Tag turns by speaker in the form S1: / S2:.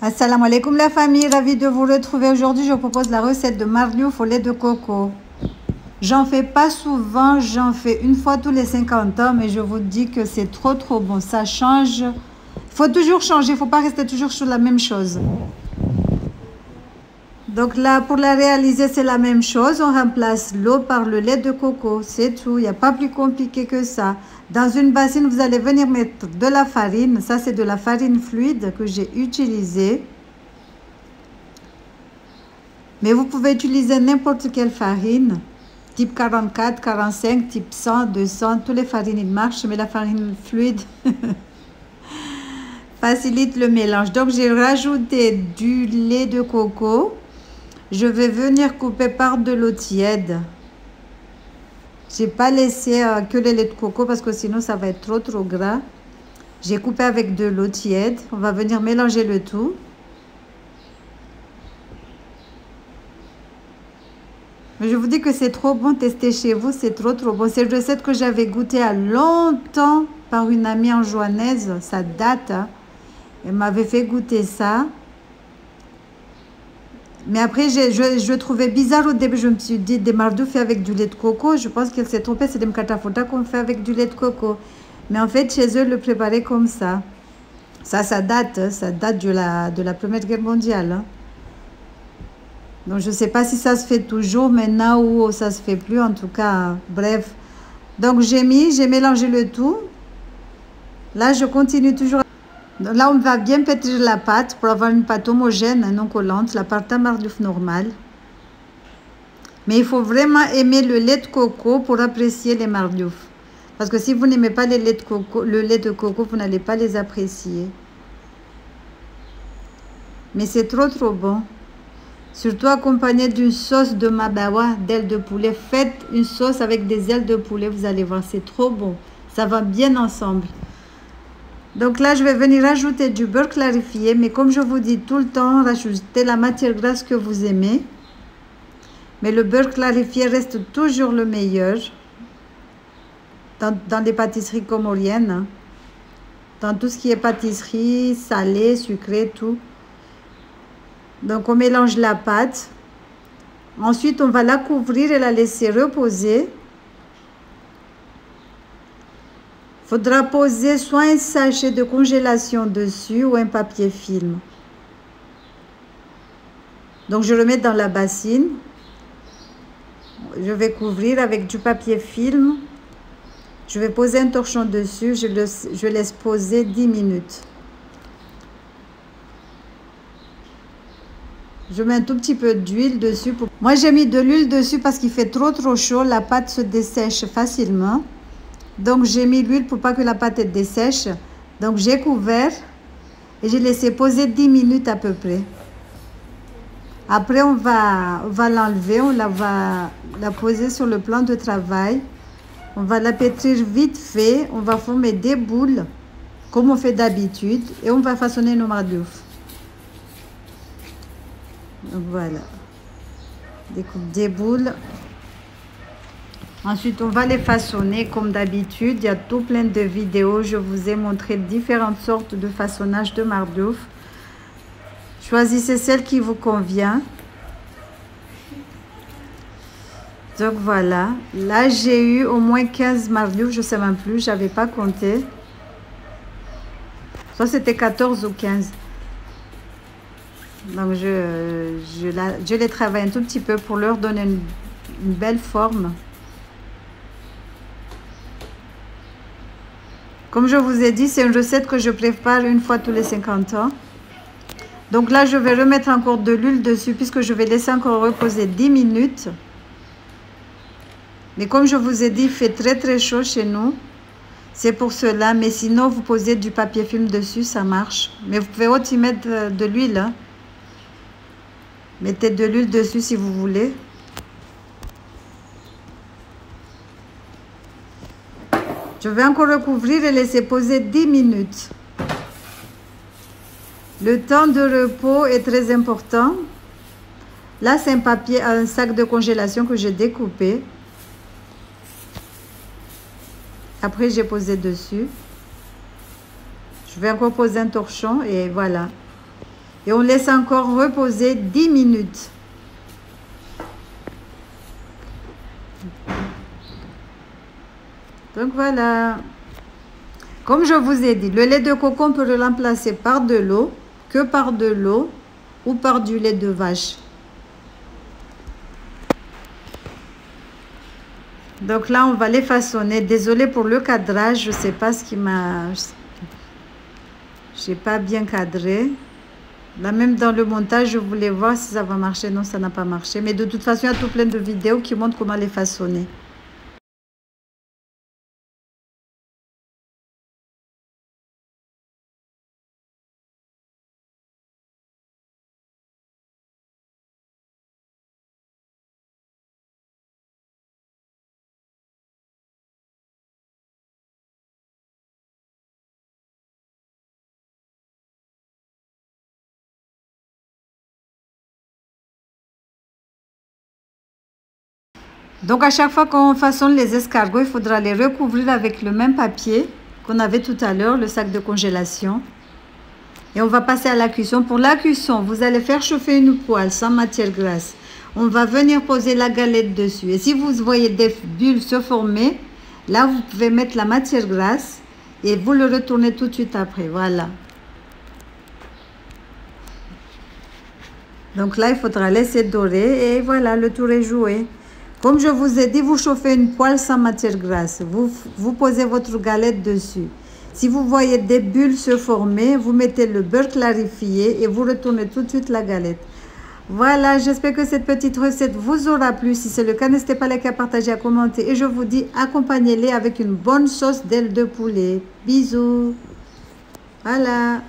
S1: Assalamu alaikum la famille, ravie de vous retrouver aujourd'hui. Je vous propose la recette de marlouf au lait de coco. J'en fais pas souvent, j'en fais une fois tous les 50 ans, mais je vous dis que c'est trop bon. Ça change. Il faut toujours changer, il ne faut pas rester toujours sur la même chose. Donc là, pour la réaliser, c'est la même chose. On remplace l'eau par le lait de coco, c'est tout. Il n'y a pas plus compliqué que ça. Dans une bassine, vous allez venir mettre de la farine. Ça, c'est de la farine fluide que j'ai utilisée. Mais vous pouvez utiliser n'importe quelle farine. Type 44, 45, type 100, 200. Toutes les farines, ils marchent. Mais la farine fluide facilite le mélange. Donc, j'ai rajouté du lait de coco. Je vais venir couper par de l'eau tiède. J'ai pas laissé que le lait de coco parce que sinon ça va être trop gras. J'ai coupé avec de l'eau tiède. On va venir mélanger le tout. Mais je vous dis que c'est trop bon, tester chez vous, c'est trop bon. C'est une recette que j'avais goûtée à longtemps par une amie anjouanaise, ça date. Hein. Elle m'avait fait goûter ça. Mais après, je trouvais bizarre au début. Je me suis dit, des mardouf fait avec du lait de coco. Je pense qu'elle s'est trompée. C'est des mkatafouta qu'on fait avec du lait de coco. Mais en fait, chez eux, le préparer comme ça. Ça date de la Première Guerre mondiale. Hein. Donc, je ne sais pas si ça se fait toujours maintenant ou ça se fait plus. En tout cas, bref. Donc, j'ai mélangé le tout. Là, je continue toujours. Là, on va bien pétrir la pâte pour avoir une pâte homogène, non collante, la pâte à marlouf normale. Mais il faut vraiment aimer le lait de coco pour apprécier les marlouf. Parce que si vous n'aimez pas le lait de coco, vous n'allez pas les apprécier. Mais c'est trop bon. Surtout accompagné d'une sauce de mabawa, d'ailes de poulet. Faites une sauce avec des ailes de poulet, vous allez voir, c'est trop bon. Ça va bien ensemble. Donc là, je vais venir ajouter du beurre clarifié. Mais comme je vous dis tout le temps, rajoutez la matière grasse que vous aimez. Mais le beurre clarifié reste toujours le meilleur. Dans des pâtisseries comoriennes. Hein. Dans tout ce qui est pâtisserie, salé, sucré, tout. Donc on mélange la pâte. Ensuite, on va la couvrir et la laisser reposer. Il faudra poser soit un sachet de congélation dessus ou un papier film. Donc, je le mets dans la bassine. Je vais couvrir avec du papier film. Je vais poser un torchon dessus. Je laisse poser 10 minutes. Je mets un tout petit peu d'huile dessus. Moi, j'ai mis de l'huile dessus parce qu'il fait trop chaud. La pâte se dessèche facilement. Donc, j'ai mis l'huile pour pas que la pâte dessèche. Donc, j'ai couvert et j'ai laissé poser 10 minutes à peu près. Après, on va l'enlever. On va la poser sur le plan de travail. On va la pétrir vite fait. On va former des boules comme on fait d'habitude. Et on va façonner nos marlouf. Donc, voilà. Découpe des boules. Ensuite, on va les façonner comme d'habitude. Il y a tout plein de vidéos. Je vous ai montré différentes sortes de façonnage de marlouf. Choisissez celle qui vous convient. Donc, voilà. Là, j'ai eu au moins 15 marlouf. Je ne sais même plus. Je n'avais pas compté. Soit c'était 14 ou 15. Donc, je les travaille un tout petit peu pour leur donner une belle forme. Comme je vous ai dit, c'est une recette que je prépare une fois tous les 50 ans. Donc là, je vais remettre encore de l'huile dessus puisque je vais laisser encore reposer 10 minutes. Mais comme je vous ai dit, il fait très chaud chez nous. C'est pour cela. Mais sinon, vous posez du papier film dessus, ça marche. Mais vous pouvez aussi mettre de l'huile. Hein. Mettez de l'huile dessus si vous voulez. Je vais encore recouvrir et laisser poser 10 minutes. Le temps de repos est très important. Là, c'est un sac de congélation que j'ai découpé. Après, j'ai posé dessus. Je vais encore poser un torchon et voilà. Et on laisse encore reposer 10 minutes. Donc voilà. Comme je vous ai dit, le lait de coco, on peut le remplacer par de l'eau, que par de l'eau ou par du lait de vache. Donc là, on va les façonner. Désolée pour le cadrage, je ne sais pas ce qui m'a... J'ai pas bien cadré. Là, même dans le montage, je voulais voir si ça va marcher. Non, ça n'a pas marché. Mais de toute façon, il y a tout plein de vidéos qui montrent comment les façonner. Donc, à chaque fois qu'on façonne les escargots, il faudra les recouvrir avec le même papier qu'on avait tout à l'heure, le sac de congélation. Et on va passer à la cuisson. Pour la cuisson, vous allez faire chauffer une poêle sans matière grasse. On va venir poser la galette dessus. Et si vous voyez des bulles se former, là, vous pouvez mettre la matière grasse et vous le retournez tout de suite après. Voilà. Donc là, il faudra laisser dorer et voilà, le tour est joué. Comme je vous ai dit, vous chauffez une poêle sans matière grasse. Vous posez votre galette dessus. Si vous voyez des bulles se former, vous mettez le beurre clarifié et vous retournez tout de suite la galette. Voilà, j'espère que cette petite recette vous aura plu. Si c'est le cas, n'hésitez pas à liker, à partager, à commenter. Et je vous dis, accompagnez-les avec une bonne sauce d'aile de poulet. Bisous. Voilà.